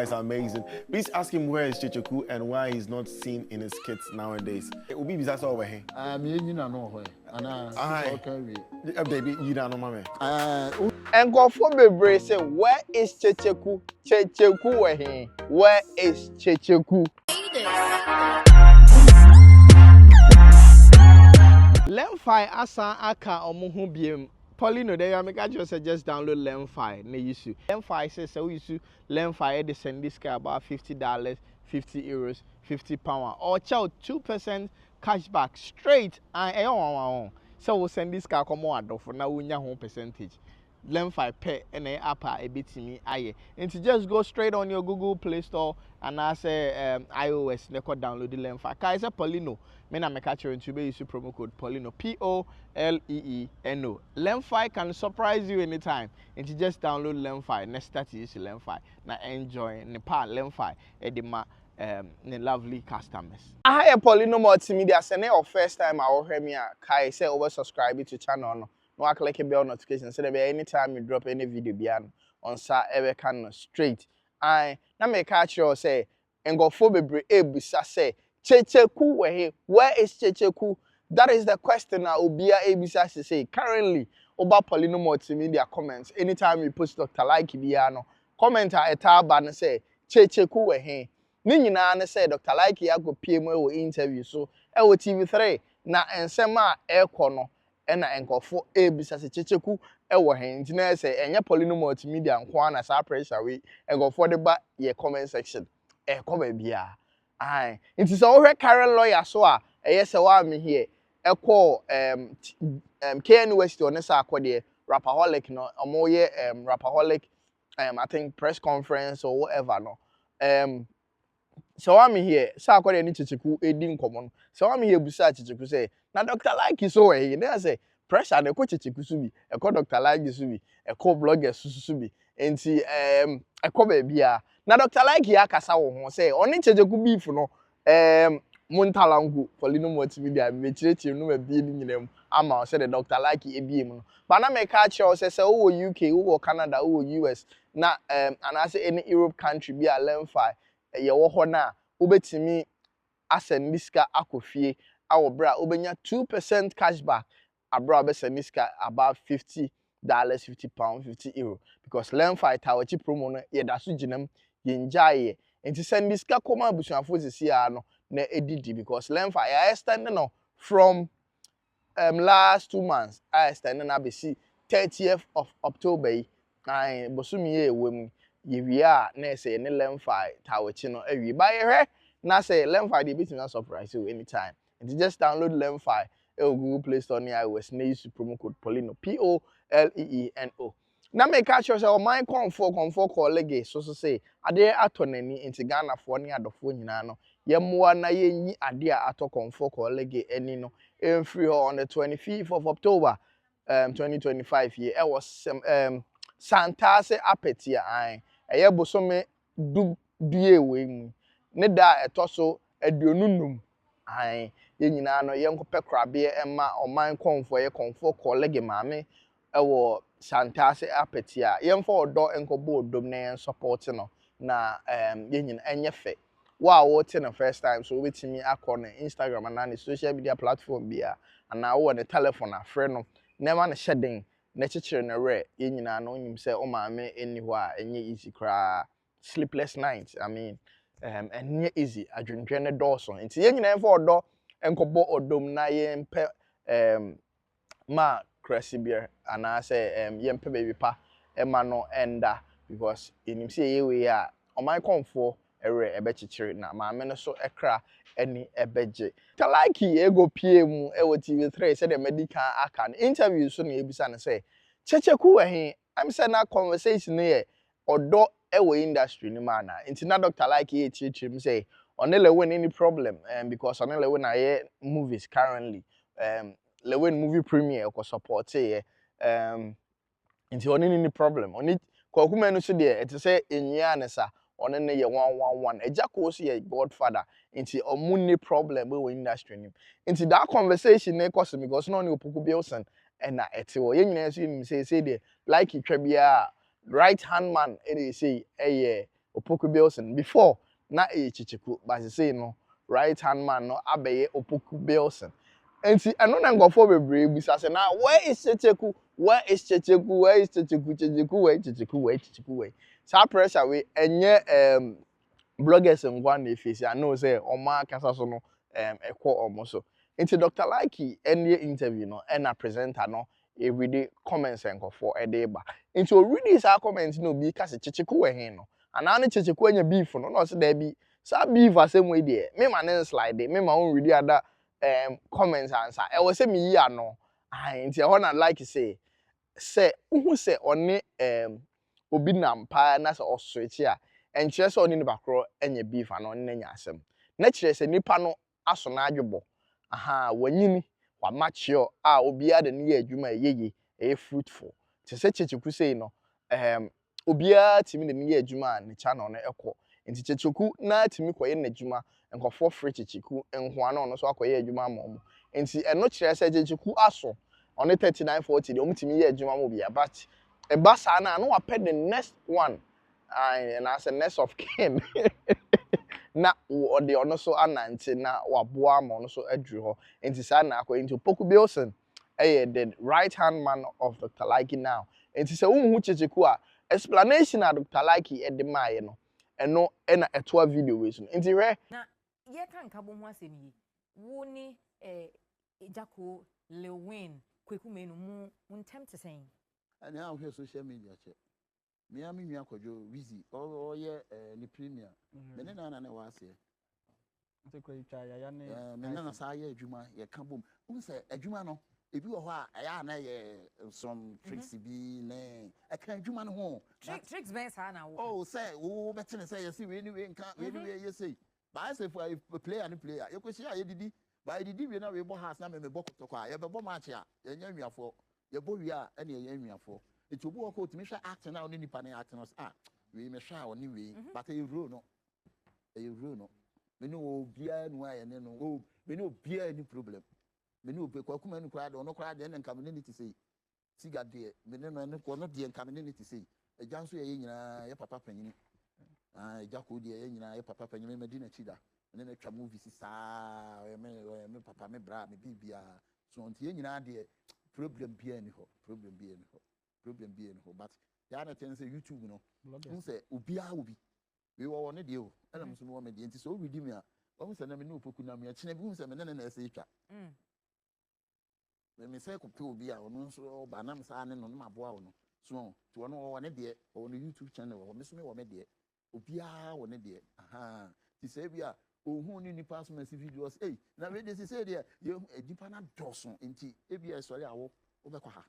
It's amazing. Please ask him where is Kyekyeku and why he's not seen in his skits nowadays. It will be bizarre over here. Me you know where. Baby, you don't know, mommy. And go for bebre say, where is Kyekyeku? Kyekyeku where he? Where is Kyekyeku? Lemfi asa aka omuhu biem. Paulino, there you make just download Lemfi. Ne issue. Lemfi says so issue Lemfi they send this guy about $50, €50, £50, or chow 2% cashback straight. So we'll send this guy come on for now we home percentage. Lemfi pay and a app a bit me aye. And to just go straight on your Google Play Store and I say iOS ne download the Lemfi. Kaisa Paulino. Men are catching to be use promo code Paulino Poleeno. Lemfi can surprise you anytime. And you just download Lemfi. Next start to use Lemfi. Now enjoy Nepal Lemfi edema the lovely customers. I have Paulino multimedia. Send your first time I will hear me. Kai say over subscribe to channel. No, I click a bell notification so that anytime you drop any video beyond on sa ever can straight. I now make catch you say and go for be able say. Kyekyeku where is Kyekyeku? That is the question now. Obia ABC to say currently over Paulino multimedia comments. Anytime you post Dr. Like Biano, comment at tab and say Kyekyeku where Nina and say Dr. Like ya go PMO interview so TV3 na ensema ekono ena enkofo ABC Kyekyeku ewo he ntina say enye Paulino multimedia nkwa na sa pressure we enkofo de ba ye comment section come bia. Aye, it is all current lawyer so yes me here. Echo K University on this rapaholic no omoye rapaholic I think press conference or whatever no. So I'm here, so I any Kyekyeku edin common. So I'm here busa Kyekyeku say, na Dr. Like is so he dey say pressure the Kyekyeku subi, e call Dr. Like subi, e call blogger subi. Enti e call baby a na Dr. Like ya kasa wo ho say oni Kyekyeku beef no Montalangu Paulino multimedia me chire no ma bi ni nyinam ama say the Dr. Like e bi mu no but na me ka che say wo UK wo Canada wo US na and I say any Europe country bi a Lemfi ye wo ho na obetimi asend niska akofie awo bra obenya 2% cashback abra obesend niska about $50, £50, €50 because Lemfi tawachi promo no ye da so ginam ye njaye enti send this ka koma abusuafo sisi no na edidi because Lemfi I extended no from last 2 months I extended na be see 30th of October ai bosumi ye wem ye wi a na say ne Lemfi tawachi no awi ba ye hwe na say Lemfi dey bit na surprise you anytime enti just download Lemfi Google Play Store ni iOS na use promo code Paulino Poleeno. Na me catch you say o man comfort colleague so say ade atonani inti Ghana fo ne adofo nyina no yemmoa na yenyi ade ato comfort colleague eni no free on the 25th of October 2025 year e was Santase apetia an eye bosome due we mu ne da etoso aduonunum an ye nyina no yenkopɛ krabe ema o man comfort ye comfort colleague maame ewo Santase apetia yemfa odo enkobo odom na support no na yenyin enye fe wa wo te na first time so wetimi akọ na Instagram and na social media platform bia na wo ne telephone afre no na ma na shedden na chechire na re yenyina no nyim se o maame eni ho a enye easy kra sleepless nights I mean enye easy adwendwe ne dawson nti yenyina enfa odo enkobo odom na yempe ma Cressibia and I say yempe baby pa ema no enda because in him say we a o my comfort ere ebechichiri na maame no so ekra eni ebeje ta like ego PM e wo TV3 say the medical akan interview so na ebisa na say Kyekyeku we I'm saying na conversation here odo e wo industry ni ma na nti na Dr. Like e chichiri say onele win any problem because onele win na movies currently Lewen movie premiere ko support here nti oni ni problem oni kokuma no so de it say enyi anesa oni ne ye 111 ejako so ye godfather nti omuni problem we industry nim nti that conversation na cause me because no ni opoku Bilson na etewo ye nyina so nim say de like itwa bia right hand man e dey say Opoku Bilson before na Kyekyeku but say no right hand man no abeye Opoku Bilson. And see eno na ngofo bebre bisa say na where is Kyekyeku? Where is Kyekyeku? Where is Kyekyeku? Kyekyeku where Kyekyeku where Kyekyeku where. Sa pressure we enye bloggers ngwa na face I know say oma kasa so no ekwo omo so. Into Dr. Likey any interview no and a presenter no everyday comments nkofo edeba. Into really sa comments no bi ka se Kyekyeku we hin no. Ana ne Kyekyeku anya beef no no se da bi sa beef asem we dey me ma ne slide me ma won really ada comments answer e wo se me yi ano nti e ho na like say who say oni obi nampa na se oswetch a enkyere se oni ne bakro anya beef ano ne nya asem na kyere se nipa no aso na adwebo wanyini wa machio obi ade ne ye adwuma yeye fruitful te se Kyekyeku sei no obia timi ne ye adwuma ne channel no ekọ nti Kyekyeku na timi koye ne adwuma nkofo free Kyekyeku enhoa na ono so akoye adwuma amom nti eno kyere se Kyekyeku aso on 3940 de omtimi ye adwuma mo bia but e basa na no wa pay the next one and as a next of kin na o de ono so anante na waboa ma ono so adru ho nti sa na akoye nti Opoku Bilson the right hand man of Dr. Likey now nti se unhu Kyekyeku a explanation na Dr. Likey e de maaye no eno na eto video we so nti hwe na ye kan kabo ho asem yi wo ni Ejako Lewin Kweku menu mu ntem te sen and now here social media check me am nua kwadwo wizi o ye ni premier me ne na na wa se nti kwa itwa ya ne me na sa ye adwuma ye ka bom un se adwuma no ebi wo ho a ya na ye some tricks bi ne e ka adwuma no ho tricks ben sa na wo oh say wo betene say ye see we ni we nka we ni we ye say ba say for a player and player ye kwesi a ye didi ba didi we na we bo house na me bo kotoko a ye be bo match a ye nya nwiafo ye bo wi a na ye nwiafo eti obu wo ko timi hwa act na oni nipa na act no we me hwa oni we but e rule no me no bia nu aye ne no me no bia any problem me no pe kwaku manu kwa de ono kwa de nka me ne ti sei siga de me ne no ko no de nka me ne ti sei eja nso ye nyina ye papa panyini eja ko de ye nyina ye papa panyini me di na chida me ne twa movie si sa me papa me bra me bibia so nti ye nyina de problem bia ni ho but ya na ten say YouTube no un say obia obi we wo ne de o ana mso me wo me de nti so redeem a wo say na me no Opoku na me chine bi un say me ne na ese twa me say ko pe obi a ono nso ba na msa ne no ma boa wo no so to ono wo ne de o no YouTube channel wo me so me wo me de obia wo ne de ti say bia ohun ni nipa so masi videos na we dey say there you edipa na doson nti ebia sori awo wo be kwa ha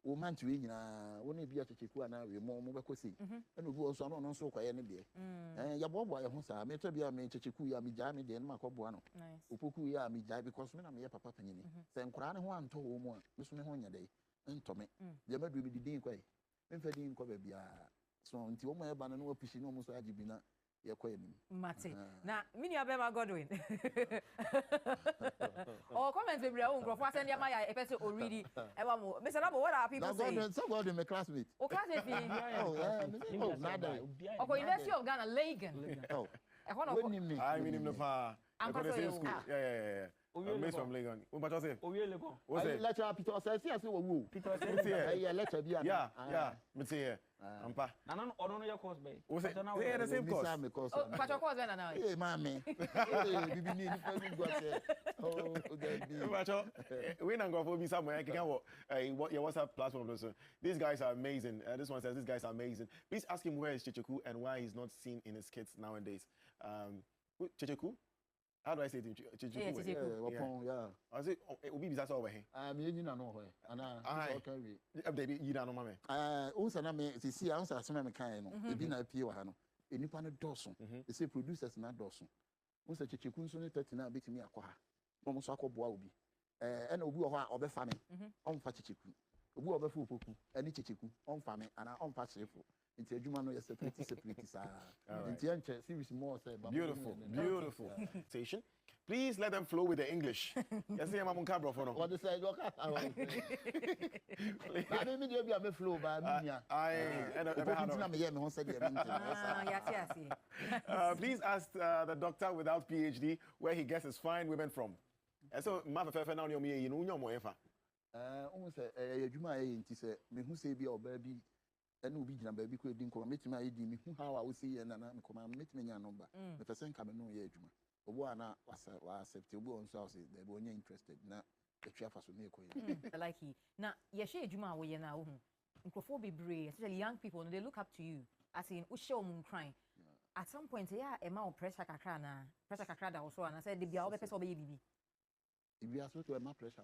wo man to nyina wo na bia Kyekyeku ana we mo be kwa sei na obi wo so no nso kwa ye ne de ya bobo ye ho sa me to bia me Kyekyeku ya me ja me de na makobo ano Opoku ya me ja because me na me ye papa panyini se nkura ne ho anto wo mu a me so me ho nya dai ntome de ma du bi din kwa me fa din kwa ba bia so nti wo mo ye ba no wo pishi no mo so agibi na ye kwa ni mate na mini abema Godwin comment we bria on grofo send ya ma ya e pese already e ba mo me say what are people saying so Godwin my classmate o classmate nada okay University of Ghana Legan oh e hono I mean him no fa I go to same school yeah based from Legon we but say owie Legon I lecture Peter say see as wo Peter say yeah lecture bia yeah me say here ampa na no ono no your course be we say yeah the same course oh but your course na now hey mama bibi ni nipa ni go say oh Macho, we not go for be somewhere. I can what your WhatsApp platform. These guys are amazing. This one says these guys are amazing. Please ask him where is Kyekyeku and why he's not seen in his skits nowadays. Kyekyeku? How do I say it? Kyekyeku. Yeah. I say obi bi sasa over here. Me nyina no ho. Ana okay we. Baby, you don't know mama. Unsa na me see unsa asema me kan no. Ebi na pie wa ha no. Enipa no doso. They say producers na doso. Unsa Kyekyeku nso ne 30 na betimi akwa ha. No so akoboa obi na obi wo ho a obefa me onfa Kyekyeku obi obefa Opoku ani Kyekyeku onfa me ana onfa Kyerefo nti adwuma no ye separate sa nti enche series more say beautiful station Please let them flow with the English. Yes, I'm on camera for What now. they say, look at I mean, you have a flow by me. Please ask the doctor without PhD where he gets his fine women from. And so, Mother now you know more ever. Almost a Juma, he said, me who say be or baby, and will be a baby could drink or meet my ID, how I will see and I'm command meet me a number. The person coming no year, Juma. One was acceptable on South, they were interested. Now, the chef has to make like he. Now, Yashe Juma, we are now. Microphobia brave, especially young people, they look up to you. As in, we show them crying. At some point, yeah, a more pressure kakrana, pressure kakrada also, and I said, the be our best baby. If you are so to my pressure,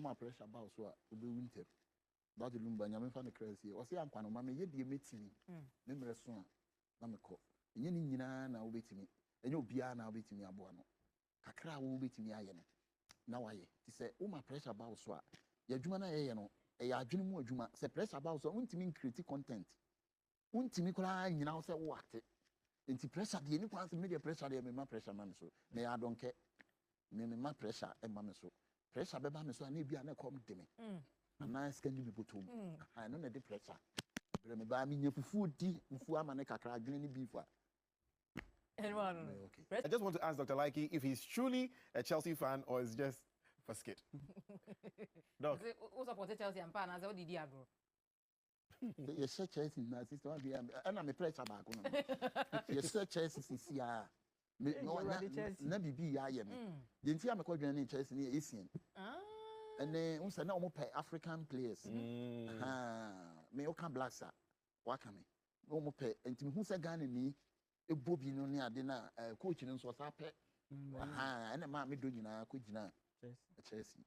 my pressure about so will be winter. But the Lumba, Yaman found the crazy, or say, I'm going to mammy, yet you meet me. Remember, son, Namako. Yen now wait me. And you'll be now waiting me a bono. Kakra will wait me iron. Now I say, oh, my pressure about so. Ya Jumana, a dream more Juma, say pressure about so, won't mean critic content. Won't me cry, you know, say what? Into pressure, the any one's media pressure, they may my pressure, mamma so. May I don't care. Me my pressure, and mamma so. Pressure, mamma so, I need be an come to me. A nice can you people too. I know the pressure. Remember, I mean, if food tea, if I'm a crack, green beef. Okay. I just want to ask Dr. Likey if he's truly a Chelsea fan or is just for skit. Doc. Who supported Chelsea and Pan as well did Diablo? You search Chelsea, my sister, and I'm a pressure back. You search Chelsea, never be I am. The entire McCoy in Chelsea near Asian. And then also now more African players. Me okan black sir. Wakame. No more pay. And to me who's a gun in me. A Bobby no near dinner, coaching and so was up. And a mammy doing a Chelsea.